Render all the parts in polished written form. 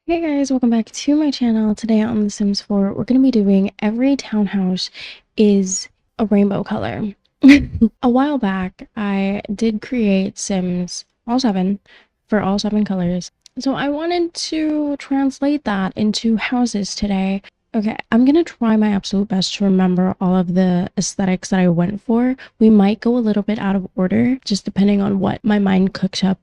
Hey guys, welcome back to my channel. Today on The Sims 4, we're going to be doing every townhouse is a rainbow color. A while back, I did create Sims all 7 for all 7 colors. So I wanted to translate that into houses today. Okay, I'm gonna try my absolute best to remember all of the aesthetics that I went for. We might go a little bit out of order, just depending on what my mind cooks up.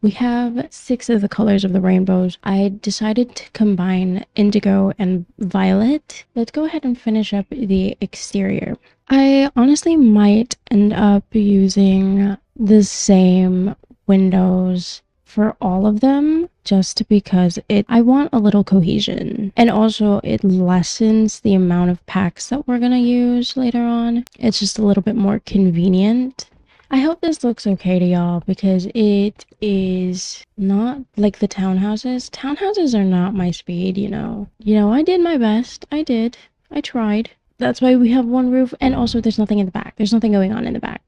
We have 6 of the colors of the rainbows. I decided to combine indigo and violet. Let's go ahead and finish up the exterior. I honestly might end up using the same windows for all of them just because I want a little cohesion, and also it lessens the amount of packs that we're gonna use later on. It's just a little bit more convenient. I hope this looks okay to y'all because it is not like the townhouses. Townhouses are not my speed, you know. I did my best. I tried. That's why we have one roof, and also there's nothing in the back. There's nothing going on in the back.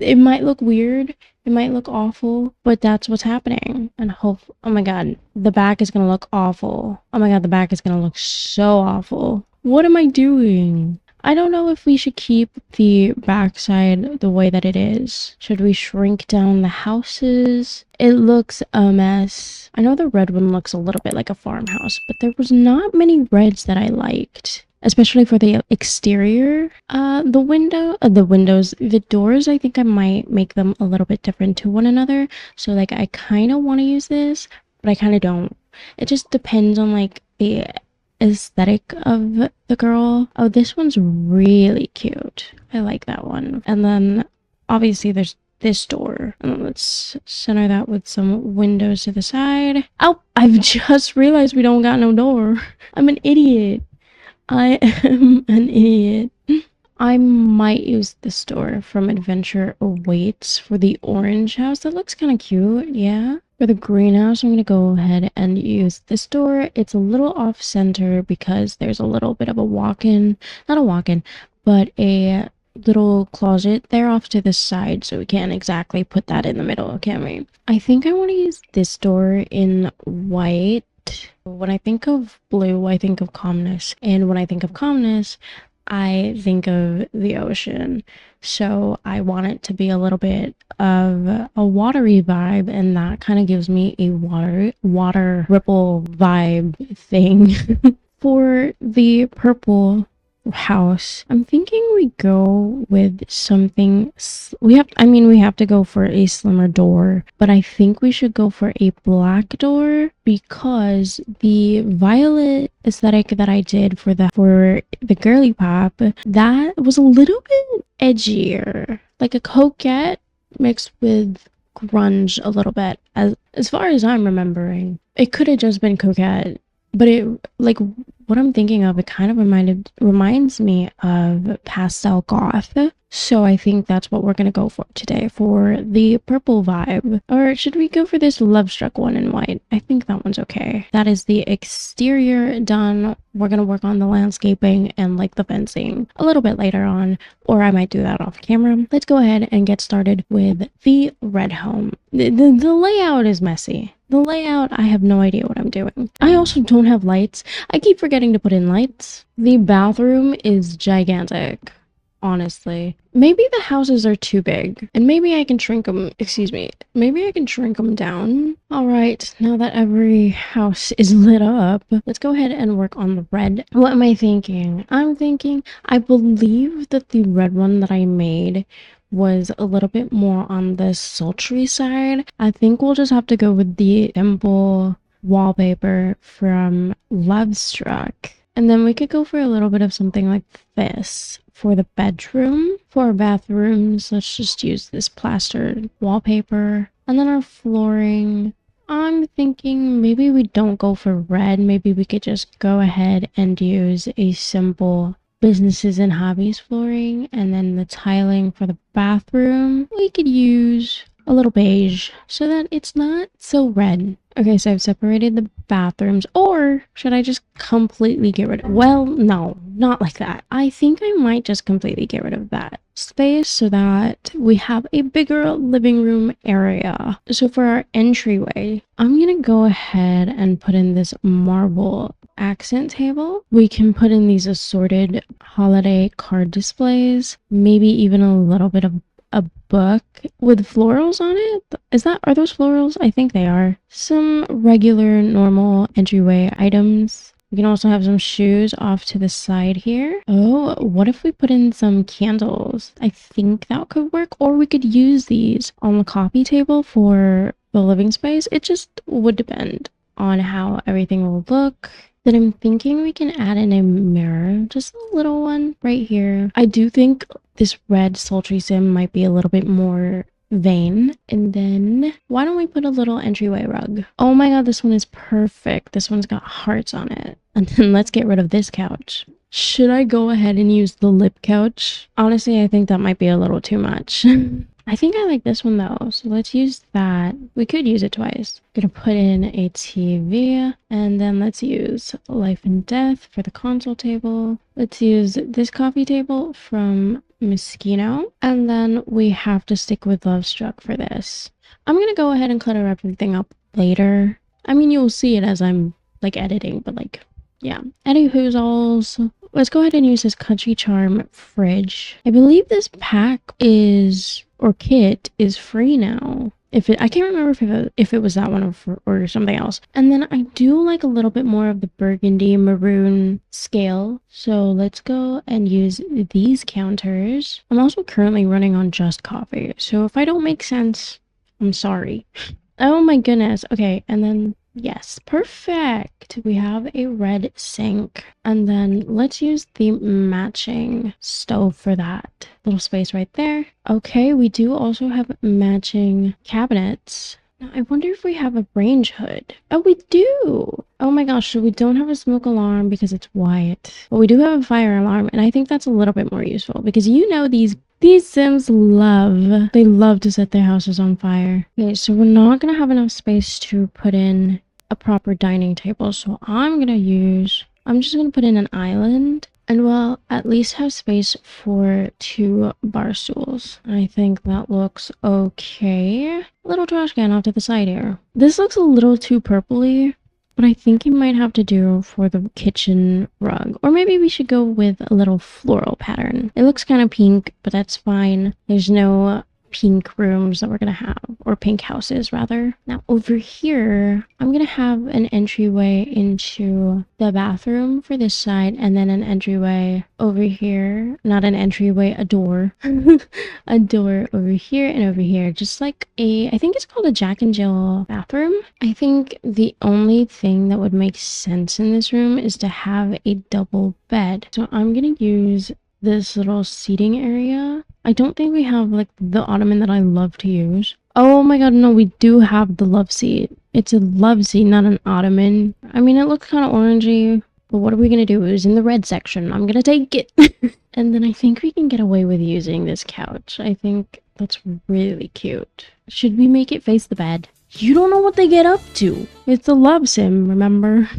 It might look weird, it might look awful, but that's what's happening. And oh my god, the back is gonna look awful. Oh my god, the back is gonna look so awful. What am I doing? I don't know if we should keep the backside the way that it is. Should we shrink down the houses? It looks a mess. I know the red one looks a little bit like a farmhouse, but there was not many reds that I liked, especially for the exterior. The doors, I think I might make them a little bit different to one another. So like I kind of want to use this, but I kind of don't. It just depends on like the aesthetic of the girl. Oh, this one's really cute. I like that one. And then obviously there's this door, and let's center that with some windows to the side. Oh, I've just realized we don't got no door. I'm an idiot. I am an idiot. I might use this door from Adventure Awaits for the orange house. That looks kind of cute, yeah. For the greenhouse, I'm going to go ahead and use this door. It's a little off center because there's a little bit of a walk-in, not a walk-in, but a little closet there off to the side, so we can't exactly put that in the middle, can we? I think I want to use this door in white. When I think of blue, I think of calmness, and when I think of calmness, I think of the ocean. So I want it to be a little bit of a watery vibe, and that kind of gives me a water ripple vibe thing. For the purple house, I'm thinking we go with something we have to go for a slimmer door, but I think we should go for a black door because the violet aesthetic that I did for the girly pop, that was a little bit edgier, like a coquette mixed with grunge a little bit, as far as I'm remembering. It could have just been coquette, but it, like, what I'm thinking of, it kind of reminds me of pastel goth. So I think that's what we're gonna go for today for the purple vibe. Or should we go for this Love Struck one in white? I think that one's okay. That is the exterior done. We're gonna work on the landscaping and like the fencing a little bit later on, or I might do that off camera. Let's go ahead and get started with the red home. The layout is messy. The layout, I have no idea what I'm doing. I also don't have lights. I keep forgetting to put in lights. The bathroom is gigantic, honestly. Maybe the houses are too big, and maybe I can shrink them, maybe I can shrink them down. All right, now that every house is lit up, let's go ahead and work on the red. What am I thinking? I believe that the red one that I made was a little bit more on the sultry side. I think we'll just have to go with the simple wallpaper from Love Struck. And then we could go for a little bit of something like this for the bedroom. For our bathrooms, let's just use this plastered wallpaper. And then our flooring, I'm thinking maybe we don't go for red. Maybe we could just go ahead and use a simple businesses and hobbies flooring. And then the tiling for the bathroom, we could use a little beige so that it's not so red. Okay, so I've separated the bathrooms, or should I just completely get rid of, well, no, not like that. I think I might just completely get rid of that space so that we have a bigger living room area. So for our entryway, I'm gonna go ahead and put in this marble accent table. We can put in these assorted holiday card displays, maybe even a little bit of a book with florals on it. Are those florals? I think they are. Some regular normal entryway items. We can also have some shoes off to the side here. Oh, what if we put in some candles? I think that could work. Or we could use these on the coffee table for the living space. It just would depend on how everything will look. Then I'm thinking we can add in a mirror, just a little one right here. I do think this red sultry sim might be a little bit more vain. And then why don't we put a little entryway rug? Oh my god, this one is perfect. This one's got hearts on it. And then let's get rid of this couch. Should I go ahead and use the lip couch? Honestly, I think that might be a little too much. I think I like this one though, so let's use that. We could use it twice. I'm gonna put in a TV, and then let's use Life and Death for the console table. Let's use this coffee table from Moschino, and then we have to stick with Love Struck for this. I'm gonna go ahead and clutter everything up later. I mean, you'll see it as I'm like editing, but like, yeah. Anywhoozles, let's go ahead and use this Country Charm fridge. I believe this pack is, or kit is free now. I can't remember if it was that one or something else. And then I do like a little bit more of the burgundy maroon scale. So let's go and use these counters. I'm also currently running on just coffee. So if I don't make sense, I'm sorry. Oh my goodness. Okay, and then yes, perfect. We have a red sink. And then let's use the matching stove for that. Little space right there. Okay, we do also have matching cabinets. Now, I wonder if we have a range hood. Oh, we do. Oh my gosh, so we don't have a smoke alarm because it's white. But we do have a fire alarm, and I think that's a little bit more useful because you know these Sims love to set their houses on fire. Okay, so we're not gonna have enough space to put in a proper dining table, so I'm just gonna put in an island, and we'll at least have space for 2 bar stools. I think that looks okay. Little trash can off to the side here. This looks a little too purpley, but I think you might have to do for the kitchen rug. Or maybe we should go with a little floral pattern. It looks kind of pink, but that's fine. There's no pink rooms that we're gonna have, or pink houses rather. Now over here, I'm gonna have an entryway into the bathroom for this side, and then an entryway over here. Not an entryway, a door. A door over here and over here, just like I think it's called a Jack and Jill bathroom. I think the only thing that would make sense in this room is to have a double bed. So I'm gonna use this little seating area. I don't think we have like the ottoman that I love to use. Oh my god, no, we do have the love seat. It's a love seat, not an ottoman. I mean, it looks kind of orangey, but what are we gonna do? It was in the red section. I'm gonna take it. And then I think we can get away with using this couch. I think that's really cute. Should we make it face the bed? You don't know what they get up to. It's a love sim, remember?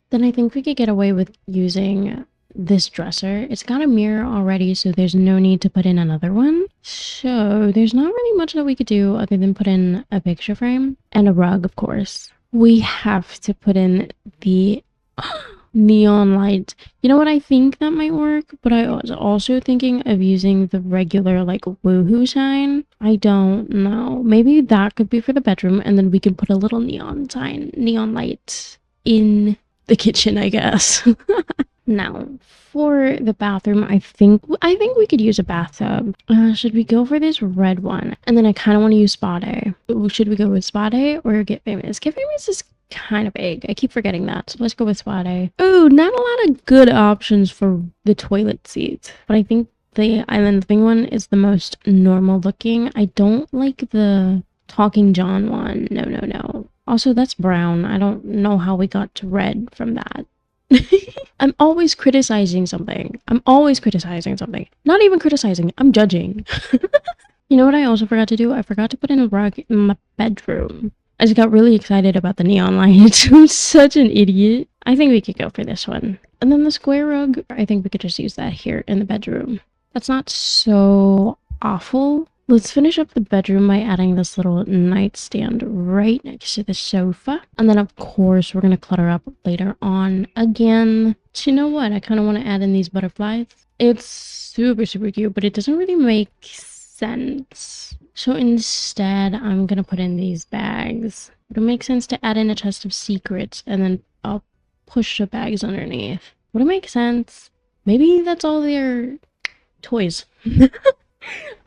Then I think we could get away with using this dresser. It's got a mirror already, so there's no need to put in another one. So there's not really much that we could do other than put in a picture frame and a rug, of course. We have to put in the neon light. You know what, I think that might work, but I was also thinking of using the regular like woohoo sign. I don't know, maybe that could be for the bedroom, and then we could put a little neon light in the kitchen, I guess. Now, for the bathroom, I think we could use a bathtub. Should we go for this red one? And then I kind of want to use Spa Day. Should we go with Spa Day or Get Famous? Get Famous is kind of big. I keep forgetting that. So let's go with Spa Day. Ooh, not a lot of good options for the toilet seats. But I think the island living one is the most normal looking. I don't like the Talking John one. No. Also, that's brown. I don't know how we got to red from that. I'm always criticizing something. Not even criticizing, I'm judging. You know what I also forgot to do? I forgot to put in a rug in my bedroom. I just got really excited about the neon light. I'm such an idiot. I think we could go for this one. And then the square rug, I think we could just use that here in the bedroom. That's not so awful. Let's finish up the bedroom by adding this little nightstand right next to the sofa. And then of course we're going to clutter up later on again. So you know what? I kind of want to add in these butterflies. It's super, super cute, but it doesn't really make sense. So instead, I'm going to put in these bags. It would make sense to add in a chest of secrets and then I'll push the bags underneath. Would it make sense? Maybe that's all their toys.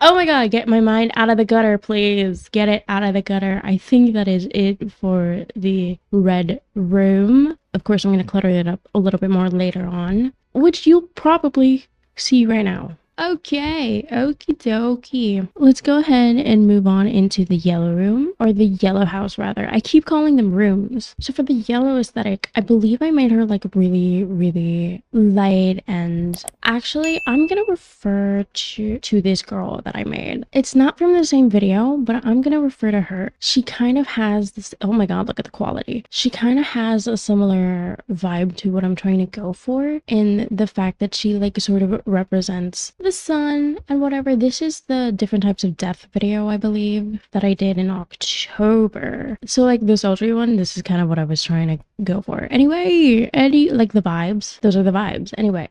Oh my god, get my mind out of the gutter, please. Get it out of the gutter. I think that is it for the red room. Of course, I'm going to clutter it up a little bit more later on, which you'll probably see right now. Okay, okie dokie. Let's go ahead and move on into the yellow room, or the yellow house rather. I keep calling them rooms. So for the yellow aesthetic, I believe I made her like really, really light, and actually I'm gonna refer to this girl that I made. It's not from the same video, but I'm gonna refer to her. She kind of has this, oh my god, look at the quality. She kind of has a similar vibe to what I'm trying to go for, in the fact that she like sort of represents the sun and whatever. This is the different types of death video, I believe, that I did in October. So like the sultry one, this is kind of what I was trying to go for. Anyway, like the vibes, those are the vibes. Anyway,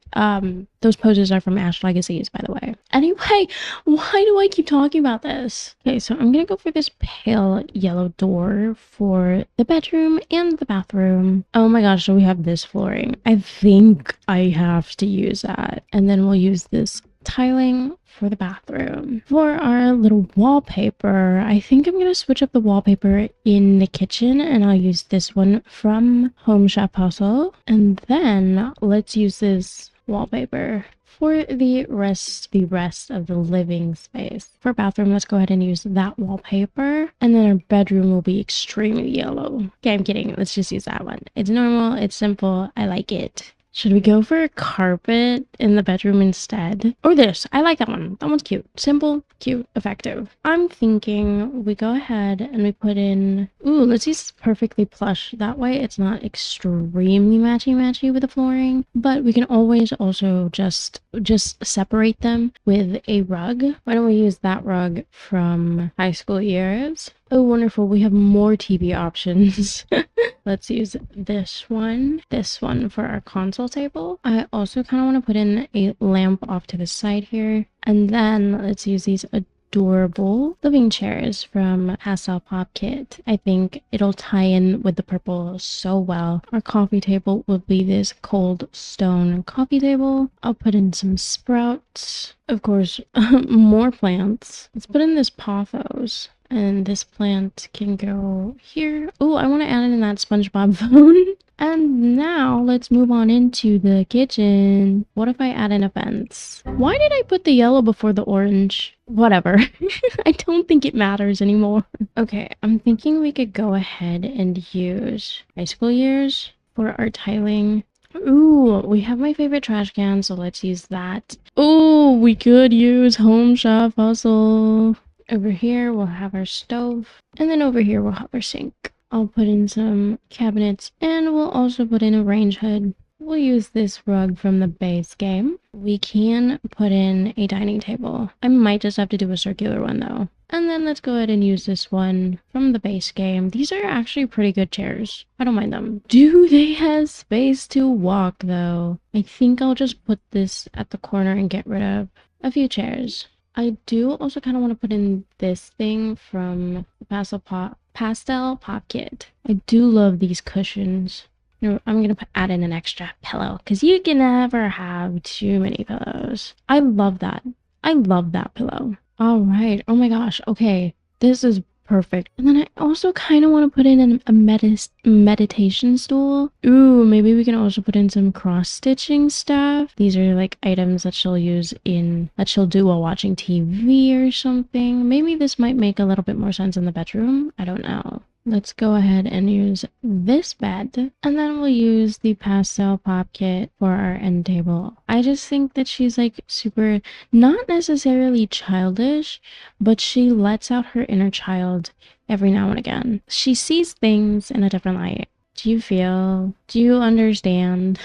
those poses are from Ash Legacies, by the way. Anyway, why do I keep talking about this? Okay, so I'm gonna go for this pale yellow door for the bedroom and the bathroom. Oh my gosh, so we have this flooring. I think I have to use that. And then we'll use this tiling for the bathroom. For our little wallpaper, I think I'm gonna switch up the wallpaper in the kitchen, and I'll use this one from Home Chef Hustle. And then let's use this wallpaper for the rest of the living space. For bathroom, let's go ahead and use that wallpaper, and then our bedroom will be extremely yellow. Okay, I'm kidding. Let's just use that one. It's normal, it's simple, I like it. Should we go for a carpet in the bedroom instead? Or this? I like that one. That one's cute. Simple, cute, effective. I'm thinking we go ahead and we put in... Ooh, let's use perfectly plush. That way it's not extremely matchy-matchy with the flooring. But we can always also just separate them with a rug. Why don't we use that rug from High School Years? Oh, wonderful. We have more TV options. Let's use this one for our console table. I also kind of want to put in a lamp off to the side here. And then let's use these adorable living chairs from Pastel Pop Kit. I think it'll tie in with the purple so well. Our coffee table will be this cold stone coffee table. I'll put in some sprouts. Of course, more plants. Let's put in this pothos. And this plant can go here. Oh, I want to add in that SpongeBob phone. And now let's move on into the kitchen. What if I add in a fence? Why did I put the yellow before the orange? Whatever. I don't think it matters anymore. Okay, I'm thinking we could go ahead and use High School Years for our tiling. Ooh, we have my favorite trash can, so let's use that. Oh, we could use Home Chef Hustle. Over here, we'll have our stove. And then over here, we'll have our sink. I'll put in some cabinets. And we'll also put in a range hood. We'll use this rug from the base game. We can put in a dining table. I might just have to do a circular one, though. And then let's go ahead and use this one from the base game. These are actually pretty good chairs. I don't mind them. Do they have space to walk, though? I think I'll just put this at the corner and get rid of a few chairs. I do also kind of want to put in this thing from the Pastel Pop Kit. I do love these cushions. You know, I'm going to add in an extra pillow because you can never have too many pillows. I love that. I love that pillow. All right. Oh my gosh. Okay. This is perfect. And then I also kind of want to put in a meditation stool. Ooh, maybe we can also put in some cross-stitching stuff. These are like items that she'll do while watching TV or something. Maybe this might make a little bit more sense in the bedroom. I don't know. Let's go ahead and use this bed, and then we'll use the Pastel Pop Kit for our end table. I just think that she's like super, not necessarily childish, but she lets out her inner child every now and again. She sees things in a different light. Do you understand?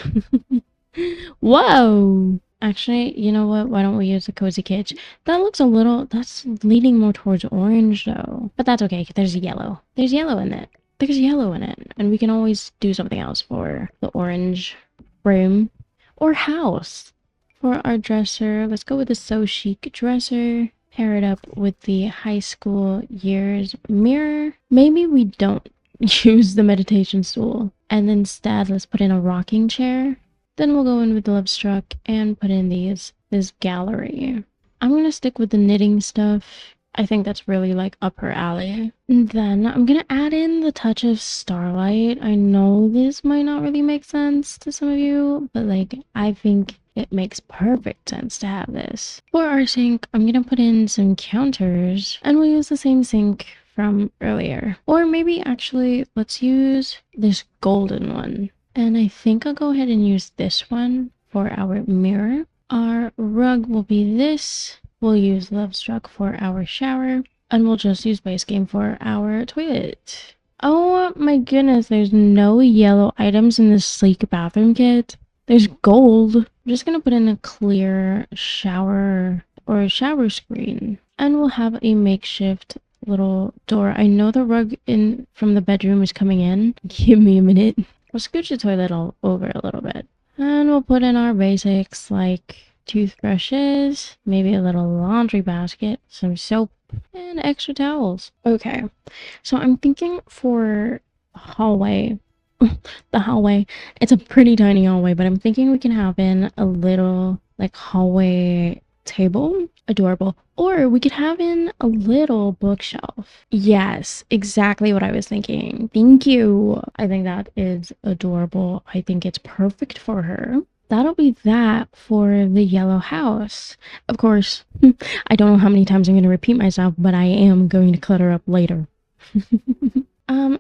Whoa! Actually, you know what? Why don't we use the cozy kitchen? That looks a little, that's leaning more towards orange though. But that's okay, 'cause there's yellow. There's yellow in it. There's yellow in it. And we can always do something else for the orange room or house. For our dresser, let's go with the So Chic dresser. Pair it up with the high school years mirror. Maybe we don't use the meditation stool. And instead, let's put in a rocking chair. Then we'll go in with the Love Struck and put in this gallery. I'm gonna stick with the knitting stuff. I think that's really like up her alley. And then I'm gonna add in the touch of starlight. I know this might not really make sense to some of you, but like I think it makes perfect sense to have this. For our sink, I'm gonna put in some counters and we'll use the same sink from earlier. Or maybe actually let's use this golden one. And I think I'll go ahead and use this one for our mirror. Our rug will be this. We'll use Love Struck for our shower. And we'll just use Base Game for our toilet. Oh my goodness, there's no yellow items in this sleek bathroom kit. There's gold. I'm just gonna put in a clear shower or a shower screen. And we'll have a makeshift little door. I know the rug in from the bedroom is coming in. Give me a minute. We'll scooch the toilet all over a little bit. And we'll put in our basics like toothbrushes, maybe a little laundry basket, some soap, and extra towels. Okay, so I'm thinking for the hallway. The hallway. It's a pretty tiny hallway, but I'm thinking we can have in a little like hallway table. Adorable. Or we could have in a little bookshelf. Yes, exactly what I was thinking. Thank you. I think that is adorable. I think it's perfect for her. That'll be that for the yellow house. Of course, I don't know how many times I'm going to repeat myself, but I am going to clutter up later.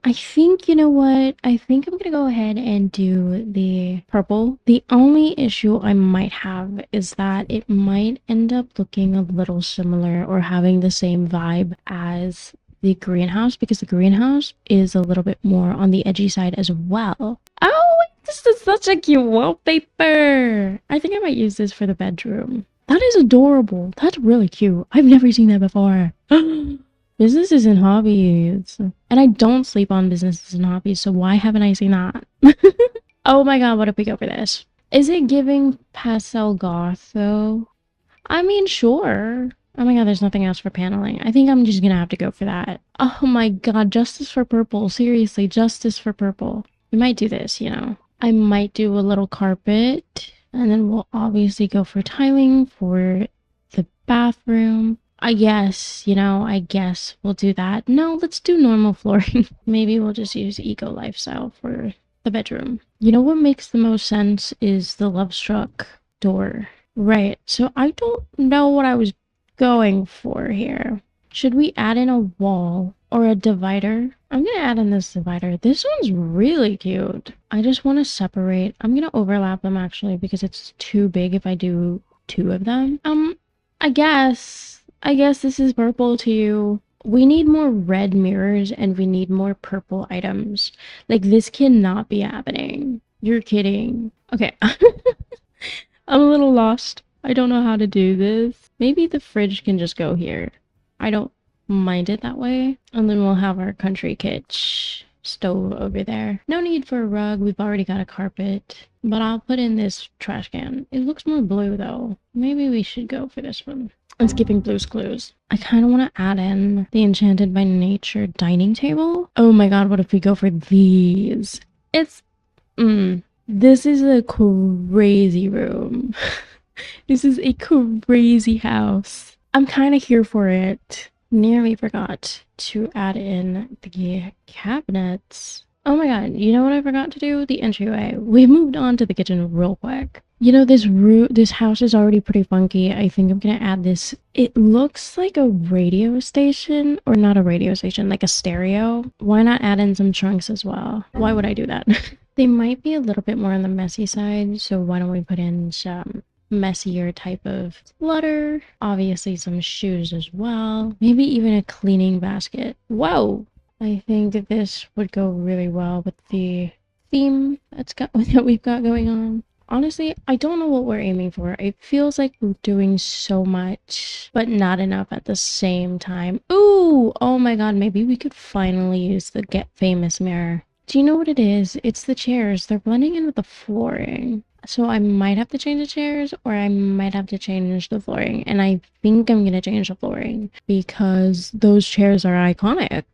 I think, you know what? I think I'm gonna go ahead and do the purple. The only issue I might have is that it might end up looking a little similar or having the same vibe as the greenhouse because the greenhouse is a little bit more on the edgy side as well. Oh, this is such a cute wallpaper. I think I might use this for the bedroom. That is adorable. That's really cute. I've never seen that before. Businesses and hobbies. And I don't sleep on businesses and hobbies, so why haven't I seen that? Oh my god, what if we go for this? Is it giving pastel goth, though? I mean, sure. Oh my god, there's nothing else for paneling. I think I'm just gonna have to go for that. Oh my god, justice for purple. Seriously, justice for purple. We might do this, you know. I might do a little carpet, and then we'll obviously go for tiling for the bathroom. I guess, you know, I guess we'll do that. No, let's do normal flooring. Maybe we'll just use Eco Lifestyle for the bedroom. You know what makes the most sense is the Love Struck door. Right, so I don't know what I was going for here. Should we add in a wall or a divider? I'm gonna add in this divider. This one's really cute. I just want to separate. I'm gonna overlap them actually because it's too big if I do two of them. I guess this is purple to you. We need more red mirrors and we need more purple items. Like, this cannot be happening. You're kidding. Okay. I'm a little lost. I don't know how to do this. Maybe the fridge can just go here. I don't mind it that way. And then we'll have our country kitchen stove over there. No need for a rug. We've already got a carpet. But I'll put in this trash can. It looks more blue though. Maybe we should go for this one. I'm skipping Blue's Clues. I kind of want to add in the Enchanted by Nature dining table. Oh my god, what if we go for these? This is a crazy room. This is a crazy house. I'm kind of here for it. Nearly forgot to add in the cabinets. Oh my god, you know what I forgot to do? The entryway. We moved on to the kitchen real quick. You know, this house is already pretty funky. I think I'm gonna add this. It looks like a radio station, or not a radio station, like a stereo. Why not add in some trunks as well? Why would I do that? They might be a little bit more on the messy side, so why don't we put in some messier type of clutter? Obviously some shoes as well. Maybe even a cleaning basket. Whoa! I think that this would go really well with the theme that we've got going on. Honestly, I don't know what we're aiming for. It feels like we're doing so much, but not enough at the same time. Ooh, oh my god, maybe we could finally use the Get Famous mirror. Do you know what it is? It's the chairs. They're blending in with the flooring. So I might have to change the chairs or I might have to change the flooring. And I think I'm gonna change the flooring because those chairs are iconic.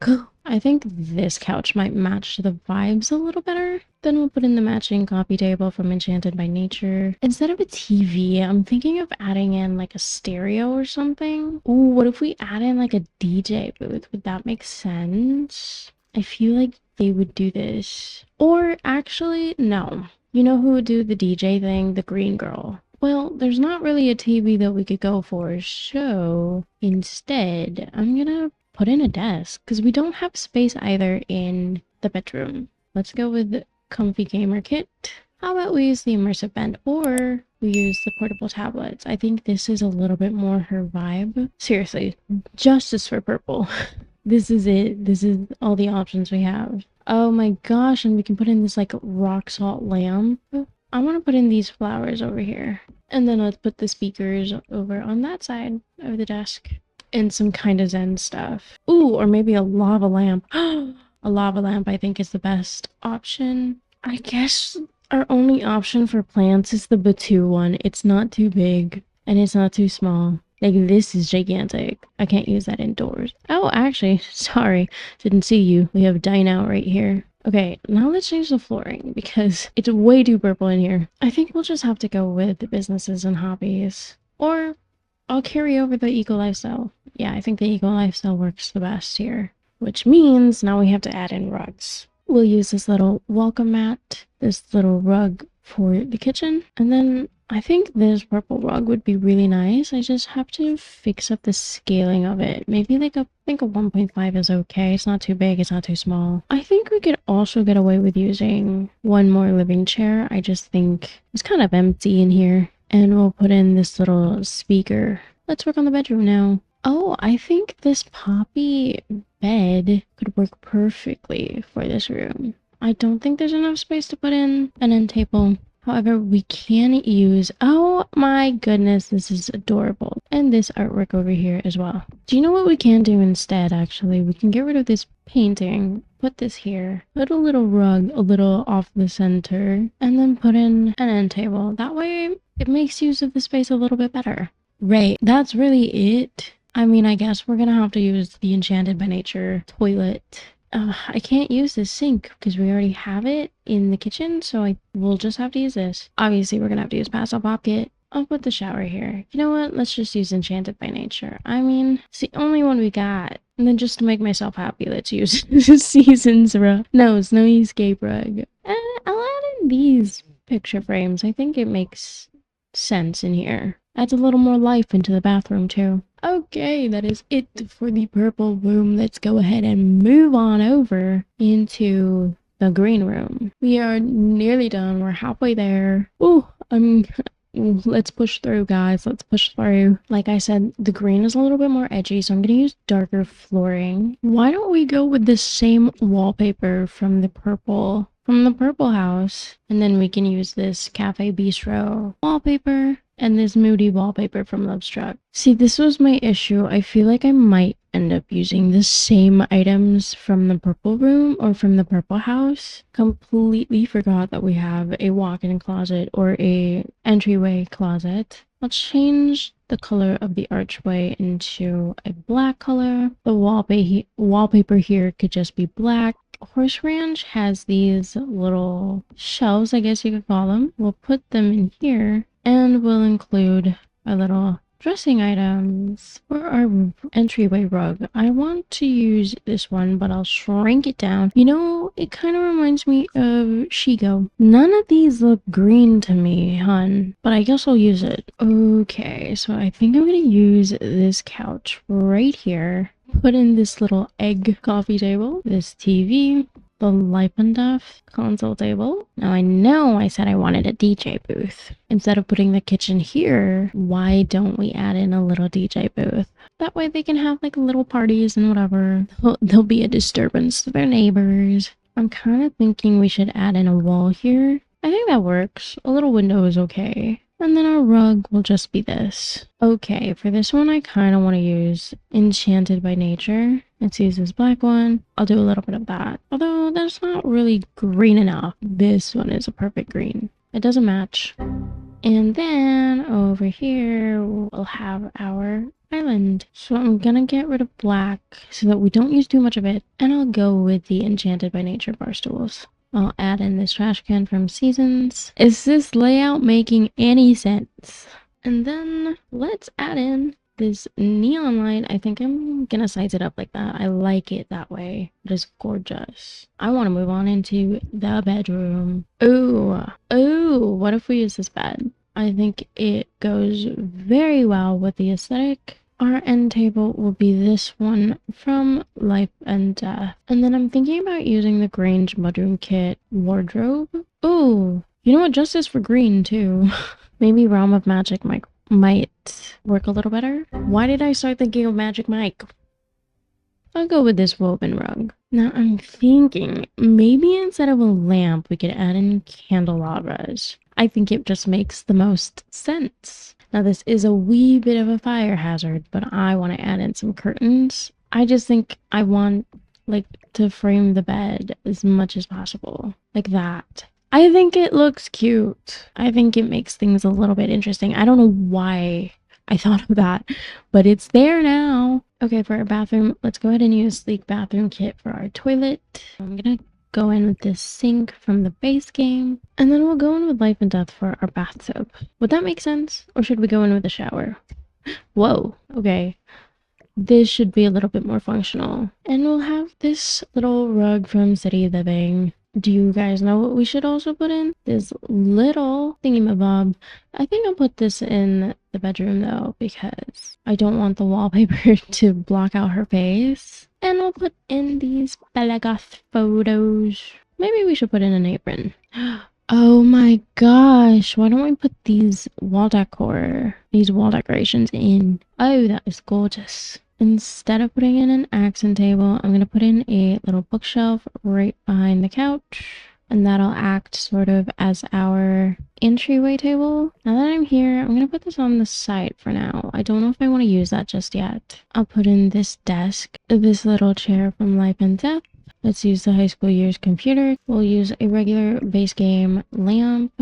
I think this couch might match the vibes a little better. Then we'll put in the matching coffee table from Enchanted by Nature. Instead of a TV, I'm thinking of adding in like a stereo or something. Ooh, what if we add in like a DJ booth? Would that make sense? I feel like they would do this. Or actually, no. You know who would do the DJ thing? The green girl. Well, there's not really a TV that we could go for, so instead, I'm gonna put in a desk because we don't have space either in the bedroom. Let's go with comfy gamer kit. How about we use the immersive bed or we use the portable tablets? I think this is a little bit more her vibe. Seriously, justice for purple. This is it. This is all the options we have. Oh my gosh, and we can put in this like rock salt lamp. I want to put in these flowers over here. And then let's put the speakers over on that side of the desk. And some kind of zen stuff. Ooh, or maybe a lava lamp. A lava lamp I think is the best option. I guess our only option for plants is the Batu one. It's not too big and it's not too small. Like this is gigantic. I can't use that indoors. Oh, actually, sorry. Didn't see you. We have dine out right here. Okay, now let's change the flooring because it's way too purple in here. I think we'll just have to go with the businesses and hobbies. Or I'll carry over the eco lifestyle. Yeah, I think the eco lifestyle works the best here. Which means now we have to add in rugs. We'll use this little welcome mat, this little rug for the kitchen, and then I think this purple rug would be really nice. I just have to fix up the scaling of it. Maybe like I think a 1.5 is okay. It's not too big, it's not too small. I think we could also get away with using one more living chair. I just think it's kind of empty in here. And we'll put in this little speaker. Let's work on the bedroom now. Oh, I think this poppy bed could work perfectly for this room. I don't think there's enough space to put in an end table. However, we can use, oh my goodness, this is adorable. And this artwork over here as well. Do you know what we can do instead, actually? We can get rid of this painting, put this here, put a little rug a little off the center, and then put in an end table. That way, it makes use of the space a little bit better. Right, that's really it. I mean, I guess we're gonna have to use the Enchanted by Nature toilet. I can't use this sink because we already have it in the kitchen, so we'll just have to use this. Obviously, we're gonna have to use Pastel Pocket. I'll put the shower here. You know what? Let's just use Enchanted by Nature. I mean, it's the only one we got. And then just to make myself happy, let's use Seasons rug. No, Snowy Escape rug. I'll add in these picture frames. I think it makes sense in here. Adds a little more life into the bathroom too. Okay, that is it for the purple room. Let's go ahead and move on over into the green room. We are nearly done. We're halfway there. Ooh, let's push through, guys. Let's push through. Like I said, the green is a little bit more edgy, so I'm gonna use darker flooring. Why don't we go with the same wallpaper from the purple house, and then we can use this Cafe Bistro wallpaper and this moody wallpaper from Lovestruck. See, this was my issue. I feel like I might end up using the same items from the purple room or from the purple house. Completely forgot that we have a walk-in closet or a entryway closet. I'll change the color of the archway into a black color. The wallpaper here could just be black. Horse Ranch has these little shelves, I guess you could call them. We'll put them in here and we'll include a little dressing items for our entryway rug. I want to use this one, but I'll shrink it down. You know, it kind of reminds me of Shigo. None of these look green to me, hun, but I guess I'll use it. Okay, so I think I'm gonna use this couch right here. Put in this little egg coffee table, this TV, the Lipenduff console table. Now I know I said I wanted a DJ booth. Instead of putting the kitchen here, why don't we add in a little DJ booth? That way they can have like little parties and whatever. There'll be a disturbance to their neighbors. I'm kind of thinking we should add in a wall here I think that works. A little window is okay. And then our rug will just be this. Okay, for this one, I kind of want to use Enchanted by Nature. Let's use this black one. I'll do a little bit of that. Although that's not really green enough. This one is a perfect green. It doesn't match. And then over here, we'll have our island. So I'm gonna get rid of black so that we don't use too much of it. And I'll go with the Enchanted by Nature bar stools. I'll add in this trash can from Seasons. Is this layout making any sense? And then let's add in this neon light. I think I'm gonna size it up like that. I like it that way. It is gorgeous. I want to move on into the bedroom. Oh, what if we use this bed? I think it goes very well with the aesthetic. Our end table will be this one from Life and Death. And then I'm thinking about using the Grange Mudroom Kit wardrobe. Oh, you know what? Justice for green too. Maybe Realm of Magic might work a little better. Why did I start thinking of Magic Mike? I'll go with this woven rug. Now I'm thinking maybe instead of a lamp, we could add in candelabras. I think it just makes the most sense. Now this is a wee bit of a fire hazard, but I want to add in some curtains. I just think I want like to frame the bed as much as possible. Like that. I think it looks cute. I think it makes things a little bit interesting. I don't know why I thought of that, but it's there now. Okay, for our bathroom, let's go ahead and use Sleek Bathroom Kit for our toilet. I'm gonna go in with this sink from the base game, and then we'll go in with Life and Death for our bathtub. Would that make sense? Or should we go in with a shower? Whoa, okay. This should be a little bit more functional. And we'll have this little rug from City Living. Do you guys know what we should also put in? This little thingamabob. I think I'll put this in the bedroom though, because I don't want the wallpaper to block out her face. And we'll put in these Belagoth photos. Maybe we should put in an apron. Oh my gosh, why don't we put these wall decorations in? Oh, that is gorgeous. Instead of putting in an accent table, I'm going to put in a little bookshelf right behind the couch. And that'll act sort of as our entryway table. Now that I'm here, I'm going to put this on the side for now. I don't know if I want to use that just yet. I'll put in this desk, this little chair from Life and Death. Let's use the high school year's computer. We'll use a regular base game lamp.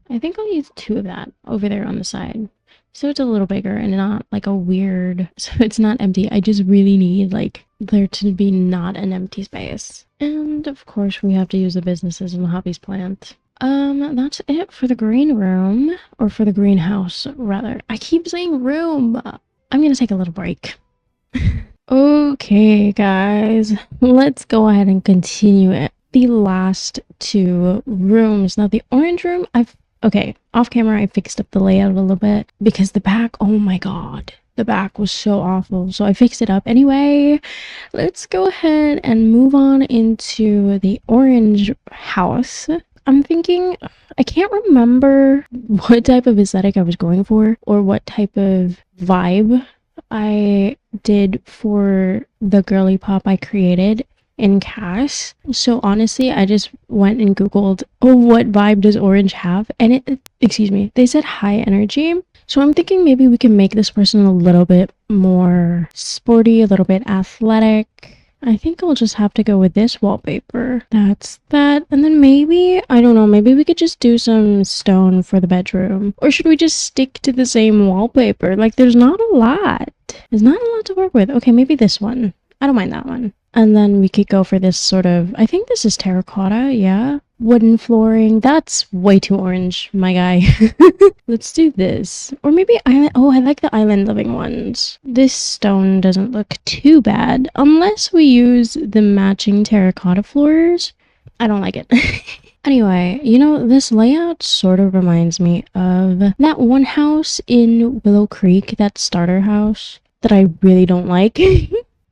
I think I'll use 2 of that over there on the side. So it's a little bigger and not like a weird, so it's not empty. I just really need like there to be not an empty space. And of course we have to use the businesses and the hobbies plant. That's it for the green room, or for the greenhouse rather. I keep saying room. I'm gonna take a little break. Okay guys, let's go ahead and continue it. The last 2 rooms. Now the orange room, okay, off camera I fixed up the layout a little bit because the back, oh my god, the back was so awful, so I fixed it up. Anyway, let's go ahead and move on into the orange house. I'm thinking, I can't remember what type of aesthetic I was going for or what type of vibe I did for the girly pop I created in CAS. So honestly, I just went and googled, oh, what vibe does orange have? And they said high energy. So I'm thinking maybe we can make this person a little bit more sporty, a little bit athletic. I think I'll just have to go with this wallpaper. That's that. And then maybe, I don't know, maybe we could just do some stone for the bedroom. Or should we just stick to the same wallpaper? Like, there's not a lot. There's not a lot to work with. Okay, maybe this one. I don't mind that one. And then we could go for this sort of, I think this is terracotta, yeah? Wooden flooring. That's way too orange, my guy. Let's do this. Or maybe island. Oh, I like the island living ones. This stone doesn't look too bad. Unless we use the matching terracotta floors. I don't like it. Anyway, you know, this layout sort of reminds me of that one house in Willow Creek, that starter house that I really don't like.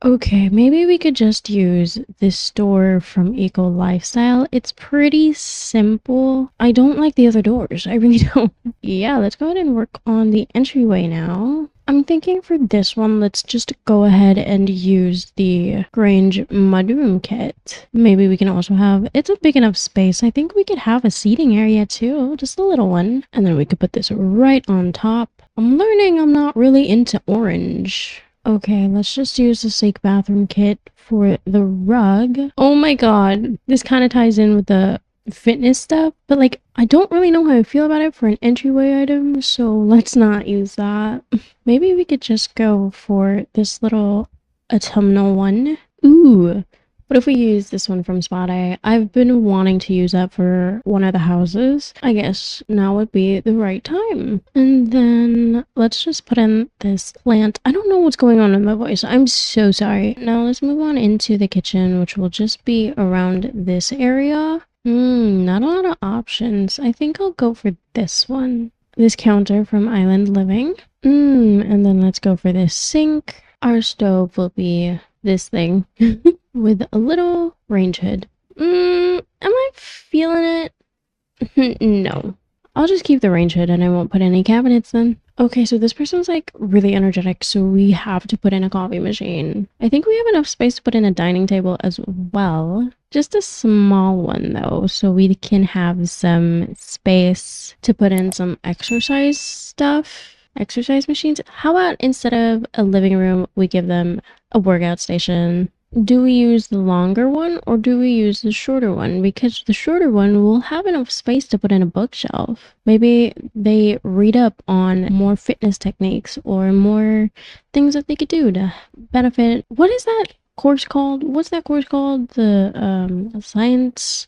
Okay, maybe we could just use this door from Eco Lifestyle. It's pretty simple. I don't like the other doors. I really don't. Yeah, let's go ahead and work on the entryway now. I'm thinking for this one, let's just go ahead and use the Grange mudroom kit. Maybe we can also have, it's a big enough space. I think we could have a seating area too, just a little one. And then we could put this right on top. I'm learning I'm not really into orange. Okay, let's just use the Sake bathroom kit for the rug. Oh my god, this kind of ties in with the fitness stuff, but like I don't really know how I feel about it for an entryway item, so let's not use that. Maybe we could just go for this little autumnal one. Ooh, what if we use this one from Spa Day? I've been wanting to use that for one of the houses. I guess now would be the right time. And then let's just put in this plant. I don't know what's going on in my voice. I'm so sorry. Now let's move on into the kitchen, which will just be around this area. Not a lot of options. I think I'll go for this one. This counter from Island Living. And then let's go for this sink. Our stove will be this thing with a little range hood. Am I feeling it? No. I'll just keep the range hood and I won't put any cabinets then. Okay, so this person's like really energetic, so we have to put in a coffee machine. I think we have enough space to put in a dining table as well. Just a small one though, so we can have some space to put in some exercise stuff. Exercise machines. How about instead of a living room, we give them a workout station? Do we use the longer one or do we use the shorter one? Because the shorter one will have enough space to put in a bookshelf. Maybe they read up on more fitness techniques or more things that they could do to benefit. What is that course called? What's that course called? The science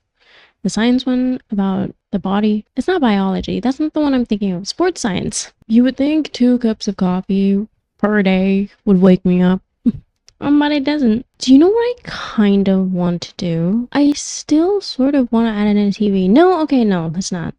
one about the body. It's not biology. That's not the one I'm thinking of. Sports science. You would think 2 cups of coffee per day would wake me up. But it doesn't. Do you know what I kind of want to do? I still sort of want to add it in a TV. No, okay, no, let's not.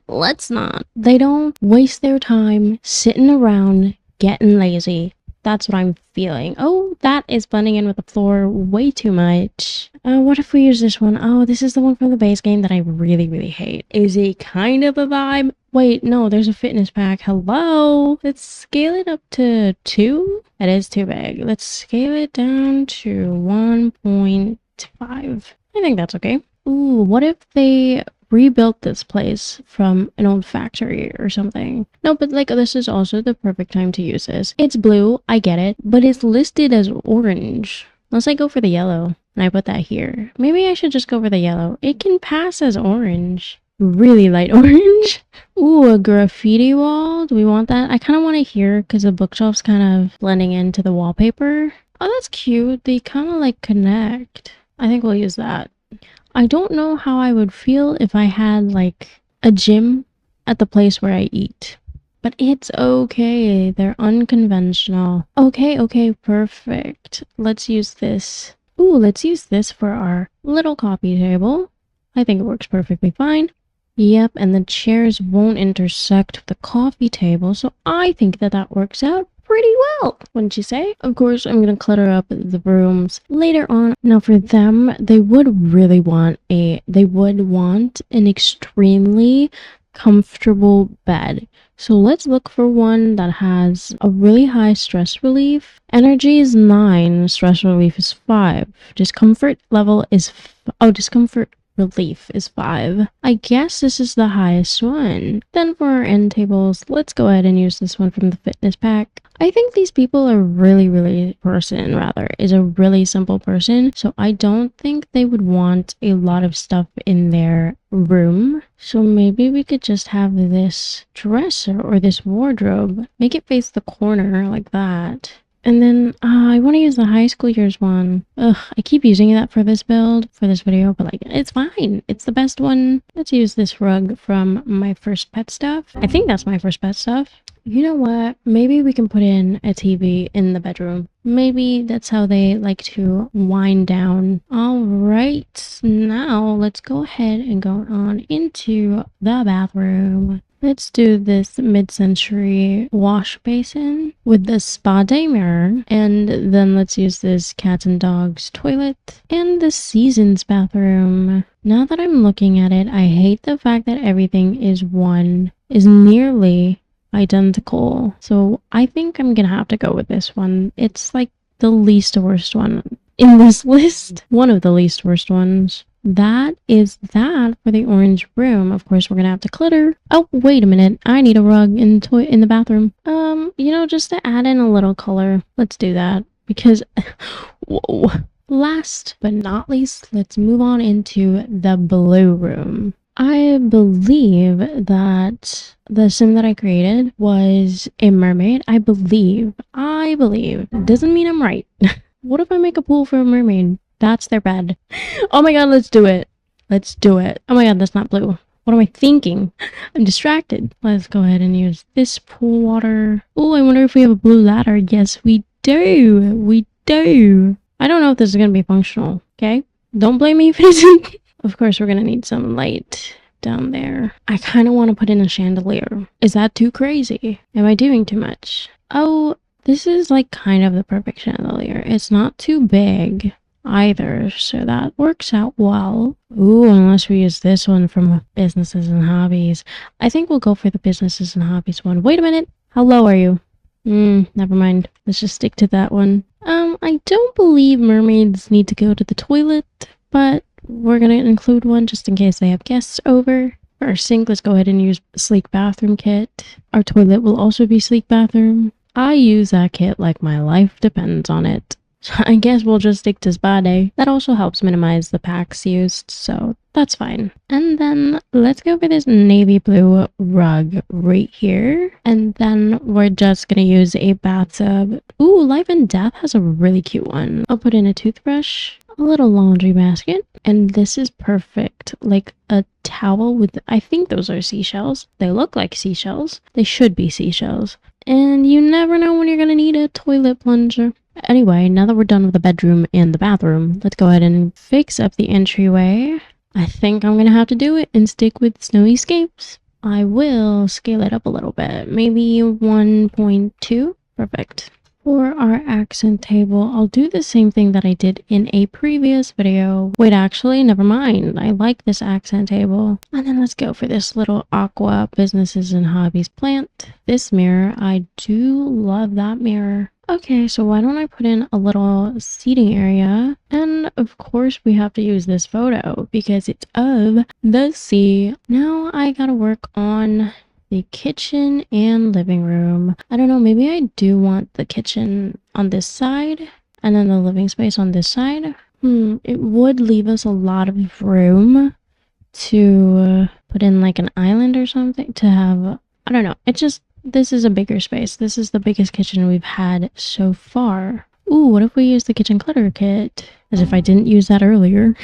Let's not. They don't waste their time sitting around getting lazy. That's what I'm feeling. Oh, that is blending in with the floor way too much. What if we use this one? Oh, this is the one from the base game that I really, really hate. Is it kind of a vibe? Wait, no, there's a fitness pack. Hello? Let's scale it up to 2. That is too big. Let's scale it down to 1.5. I think that's okay. Ooh, what if they rebuilt this place from an old factory or something? No, but like this is also the perfect time to use this. It's blue, I get it, but it's listed as orange. Unless I go for the yellow and I put that here. Maybe I should just go for the yellow. It can pass as orange. Really light orange. Ooh, a graffiti wall. Do we want that? I kind of want it here because the bookshelf's kind of blending into the wallpaper. Oh, that's cute. They kind of like connect. I think we'll use that. I don't know how I would feel if I had like a gym at the place where I eat. But it's okay. They're unconventional. Okay, perfect. Let's use this. Ooh, let's use this for our little coffee table. I think it works perfectly fine. Yep, and the chairs won't intersect with the coffee table, so I think that works out pretty well, wouldn't you say? Of course, I'm gonna clutter up the rooms later on. Now for them, they would want an extremely comfortable bed. So let's look for one that has a really high stress relief. Energy is 9, stress relief is 5. Discomfort relief is 5. I guess this is the highest one. Then for our end tables, let's go ahead and use this one from the fitness pack. I think these people are is a really simple person, so I don't think they would want a lot of stuff in their room. So maybe we could just have this dresser or this wardrobe, make it face the corner like that. And then I want to use the high school years one. Ugh, I keep using that for this build, for this video, but like, it's fine. It's the best one. Let's use this rug from my first pet stuff. I think that's my first pet stuff. You know what? Maybe we can put in a TV in the bedroom. Maybe that's how they like to wind down. All right, now let's go ahead and go on into the bathroom. Let's do this mid-century wash basin with the spa day mirror, and then let's use this cats and dogs toilet and the seasons bathroom. Now that I'm looking at it, I hate the fact that everything is nearly identical. So I think I'm gonna have to go with this one. It's like the least worst one in this list. One of the least worst ones. That is that for the orange room. Of course, we're gonna have to clutter. Oh, wait a minute. I need a rug in the bathroom. Just to add in a little color. Let's do that because whoa. Last but not least, let's move on into the blue room. I believe that the sim that I created was a mermaid. I believe. Doesn't mean I'm right. What if I make a pool for a mermaid? That's their bed. Oh my god, let's do it. Let's do it. Oh my god, that's not blue. What am I thinking? I'm distracted. Let's go ahead and use this pool water. Oh, I wonder if we have a blue ladder. Yes, we do. We do. I don't know if this is going to be functional, okay? Don't blame me if it isn't. Of course, we're going to need some light down there. I kind of want to put in a chandelier. Is that too crazy? Am I doing too much? Oh, this is like kind of the perfect chandelier. It's not too big either, so that works out well. Ooh, unless we use this one from businesses and hobbies. I think we'll go for the businesses and hobbies one. Wait a minute. How low are you? Never mind. Let's just stick to that one. I don't believe mermaids need to go to the toilet, but we're gonna include one just in case they have guests over. For our sink, let's go ahead and use sleek bathroom kit. Our toilet will also be sleek bathroom. I use that kit like my life depends on it. So I guess we'll just stick to spa day. That also helps minimize the packs used, so that's fine. And then let's go for this navy blue rug right here. And then we're just gonna use a bathtub. Ooh, Life and Death has a really cute one. I'll put in a toothbrush, a little laundry basket, and this is perfect. Like a towel with, I think those are seashells. They look like seashells. They should be seashells. And you never know when you're gonna need a toilet plunger. Anyway, now that we're done with the bedroom and the bathroom, let's go ahead and fix up the entryway. I think I'm gonna have to do it and stick with Snowy Scapes. I will scale it up a little bit, maybe 1.2. Perfect. For our accent table, I'll do the same thing that I did in a previous video. Wait, actually, never mind. I like this accent table. And then let's go for this little aqua businesses and hobbies plant. This mirror, I do love that mirror. Okay, so why don't I put in a little seating area? And of course we have to use this photo because it's of the sea. Now I gotta work on the kitchen and living room. I don't know, maybe I do want the kitchen on this side and then the living space on this side. It would leave us a lot of room to put in like an island or something to have, I don't know, this is a bigger space. This is the biggest kitchen we've had so far. Ooh, what if we use the kitchen clutter kit? As if I didn't use that earlier.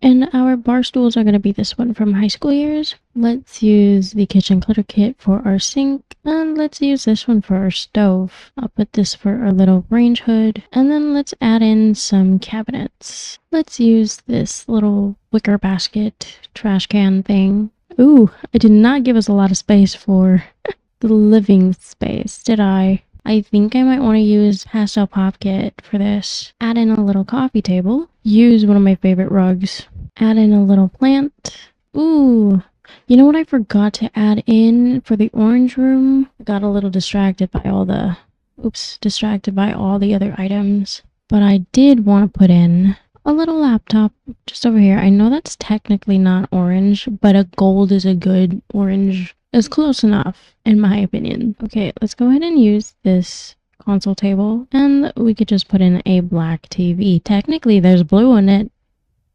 And our bar stools are going to be this one from high school years. Let's use the kitchen clutter kit for our sink. And let's use this one for our stove. I'll put this for our little range hood. And then let's add in some cabinets. Let's use this little wicker basket trash can thing. Ooh, I did not give us a lot of space for the living space, did I? I think I might want to use pastel pop kit for this. Add in a little coffee table. Use one of my favorite rugs. Add in a little plant. Ooh, you know what I forgot to add in for the orange room? I got a little distracted by all the other items. But I did want to put in a little laptop just over here. I know that's technically not orange, but a gold is a good orange. It's close enough, in my opinion. Okay, let's go ahead and use this console table, and we could just put in a black TV. Technically, there's blue on it.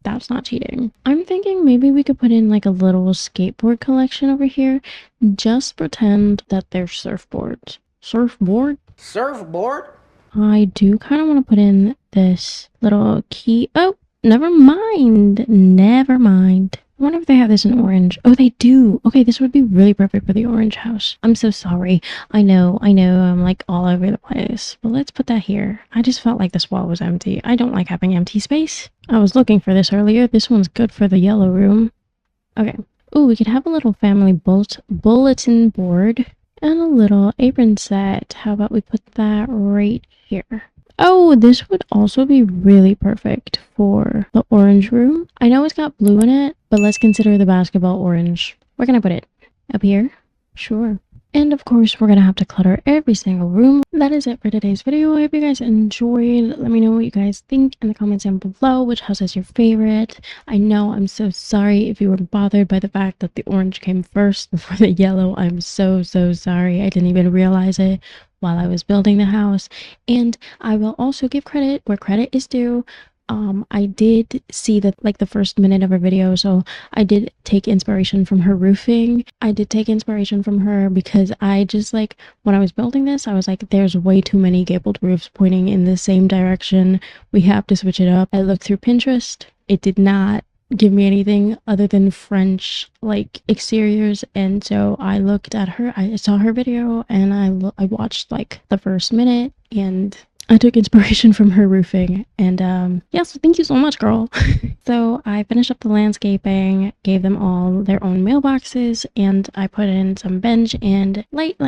That's not cheating. I'm thinking maybe we could put in like a little skateboard collection over here. Just pretend that they're surfboards. Surfboard? Surfboard? I do kind of want to put in this little key. Oh, never mind. Never mind. I wonder if they have this in orange. Oh, they do. Okay, this would be really perfect for the orange house. I'm so sorry. I know, I'm like all over the place. But let's put that here. I just felt like this wall was empty. I don't like having empty space. I was looking for this earlier. This one's good for the yellow room. Okay. Ooh, we could have a little family bulletin board and a little apron set. How about we put that right here? Oh, this would also be really perfect for the orange room. I know it's got blue in it, but let's consider the basketball orange. Where can I put it? Up here? Sure. And of course, we're gonna have to clutter every single room. That is it for today's video. I hope you guys enjoyed. Let me know what you guys think in the comments down below. Which house is your favorite? I know I'm so sorry if you were bothered by the fact that the orange came first before the yellow. I'm so sorry. I didn't even realize it while I was building the house. And I will also give credit where credit is due. I did see that like the first minute of her video, so I did take inspiration from her roofing. I did take inspiration from her because I just like when I was building this, I was like, there's way too many gabled roofs pointing in the same direction. We have to switch it up. I looked through Pinterest. It did not give me anything other than French like exteriors, and so I looked at her. I saw her video and I watched like the first minute and I took inspiration from her roofing. And yeah, so thank you so much, girl. So I finished up the landscaping, gave them all their own mailboxes, and I put in some bench and light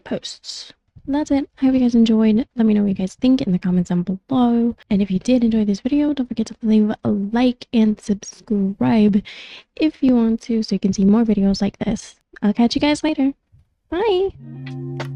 posts. That's it. I hope you guys enjoyed. Let me know what you guys think in the comments down below. And if you did enjoy this video, don't forget to leave a like and subscribe if you want to, so you can see more videos like this. I'll catch you guys later. Bye.